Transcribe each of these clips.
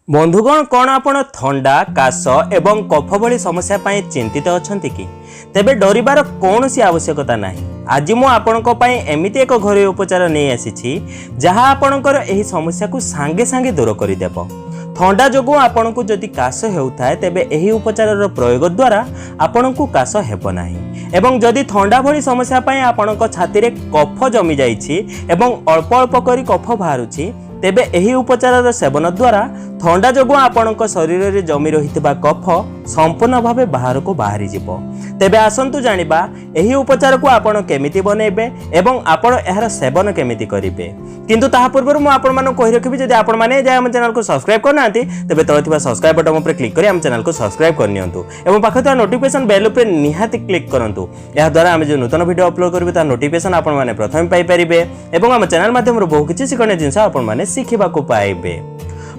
बंधुगण कौन आपण थंडा काश एवं कफ भली समस्या पाई चिंतित अछंती कि तेबे डरिबार कौनसी आवश्यकता नाही। आज मु आपणक पाई एमिति एक घरोई उपचार नहीं आसी जहाँ आपणकर एही समस्या को सांगे सांगे दूर करदेव। थंडा जोगु आपणकु जदि काश हेउथाय तेबे एही उपचार प्रयोग द्वारा आपणकु काश हेब नाही एवं जदि थंडा भली समस्या पाई आपणक छाती रे कफ जमी जाइछि एवं अल्प अल्प करी कफ बाहरुछि तेबे एही उपचार सेवन द्वारा थंडा जोगु आपणक शरीर में जमी रहितबा कफ संपूर्ण भावे बाहर को बाहरी जिवो। तेबे आसंतु जानिबा एही उपचार को आपण केमिति बनेबे एवं आपण एहार सेवन केमिति करिवे। किंतु ताहा पूर्व मु आपण मानको कहि रखिबि जदि आपण माने जे हम चैनल को सब्सक्राइब करनांती तेबे तळे थिबा सब्सक्राइब बटन ऊपर क्लिक करी हम चैनल को सब्सक्राइब करनियंतु एवं पाखे थिबा नोटिफिकेशन बेल ऊपर निहाती क्लिक करंतु। या द्वारा हम जे नूतन वीडियो अपलोड करबे ता नोटिफिकेशन आपण माने प्रथम पाई परिबे एवं हम चैनल माध्यम रो बहु किछि शिखणे जिंस आपण माने शिखिबा को पाइबे।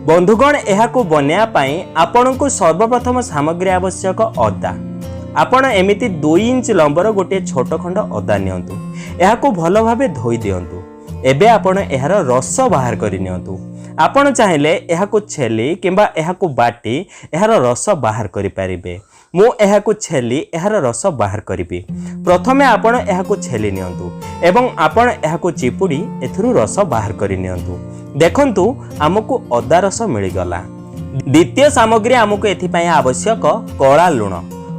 बंधुगण एहाकु बनिया पाई आपणकु सर्वप्रथम सामग्री आवश्यक अदा। आपण एमिति 2 इंच लंबर गोटे छोट खंड अदा नियंतु एहाकु भलो भाबे धोई दियंतु। एबे आपण एहार रस बाहर करि नियंतु। आपण चाहिले एहाकु छेली किंबा एहाकु बाटी एहार रस बाहर करि परिबे। मु एहाकु छेली एहार रस बाहर करिबी। प्रथमे आपण एहाकु छेली नियंतु एवं आपण एहाकु चिपुडी एथुरु रस बाहर करि नियंतु। देखंतु आमको अदा रस मिलगला। द्वितीय सामग्री आमको एथिपाई आवश्यक कला लुण।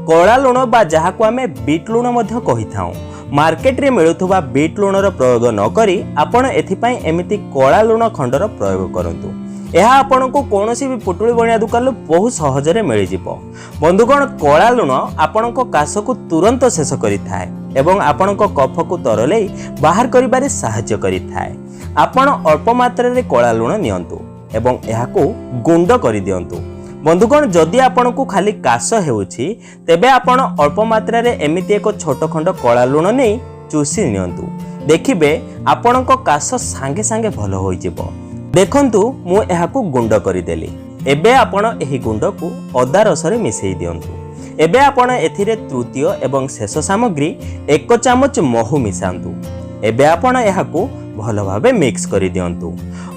कला लुण बा जहाको आमे बीट लुण मध्य कहि थाउ। मार्केट रे मिलुथुबा बीट लुणर प्रयोग न करी आपण एथिपाई एमिति कला लुण खंडर प्रयोग करंतु। यह आपण को कौनसी भी पुटुली बनिया दुकान बहुत सहजरे मिल जिवो। बंधुगण कला लुण आपण को काश को तुरंत शेष करिथाय एवं आपण को कफ को तरले बाहर करिबारे सहायता करिथाय। आपण अल्प मात्रा रे कला लुण नियंतु एवं एहाकू गुंड करि दियंतु। बंधुगण जदि आपण को खाली काश हेउछि तेबे आपण अल्प मात्रा रे एमिति एक छोट खंड कला लुण नै चूसी नियंतु। देखिबे आपण को काश सांगे सांगे भलो होई जिवो। देखंतु मु एहाकू गुंड करि देली। एबे आपण एही गुंड को अदा रस रे मिसई दियंतु। एबे आपण एथिरे तृतीय एवं शेष सामग्री 1 चामच महू मिसांतु। एबे आपण एहाकू भलो भाबे मिक्स करि दियंतु।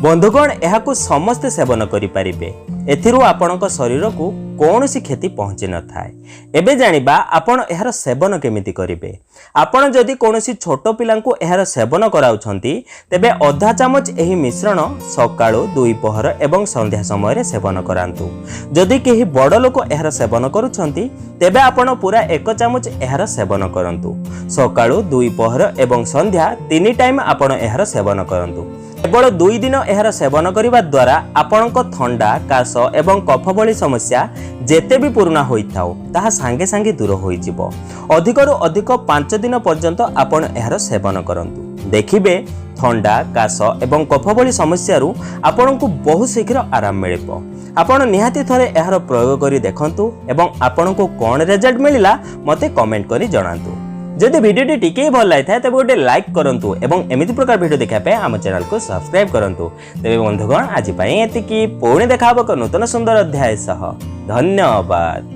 बंधुगण एहाकू समस्त सेवन करि परिबे। एथिरु आपणक शरीर को कौनसी क्षति पहुँची न थाए। एबे जानिबा आपण एहार सेवन केमिति करिवे। आपण जदि कौनसी छोट पिला को एहार सेवन कराउछंती तेबे आधा चामच एही मिश्रण सकाळो 2 पहर एवं संध्या समय रे सेवन करांतु। जदि केही बड़ लोक एहार सेवन करूछंती तेबे आपण पूरा 1 चामच एहार सेवन करंतु। सकाळो 2 पहर एवं संध्या 3 टाइम आपण एहार सेवन करंतु। केवल 2 दिन एहार सेवन करिबा द्वारा आपणक थंडा काश एवं कफ भली समस्या जेते भी पुराना होइथाउ ताहा सांगे सांगे दूर होई जिवो। अधिकरु अधिक 5 दिन पर्यंत आपण एहार सेवन करंतु। देखिबे थंडा काश एवं कफ भली समस्या रु आपणकु बहुत शीघ्र आराम मिलिबो। आपण निहाती थरे एहार प्रयोग करी देखंतु एवं आपणकु कोन रिजल्ट मिलिला मते कमेंट करी जणांतु। जदि वीडियो टिके भल लगी था तेज गोटे लाइक करंतु एवं एमिति प्रकार वीडियो देखा पे आम चैनल को सब्सक्राइब करंतु। तेबे बंधुगण आज एतिकी पुणी देखा नूतन सुंदर अध्याय सह धन्यवाद।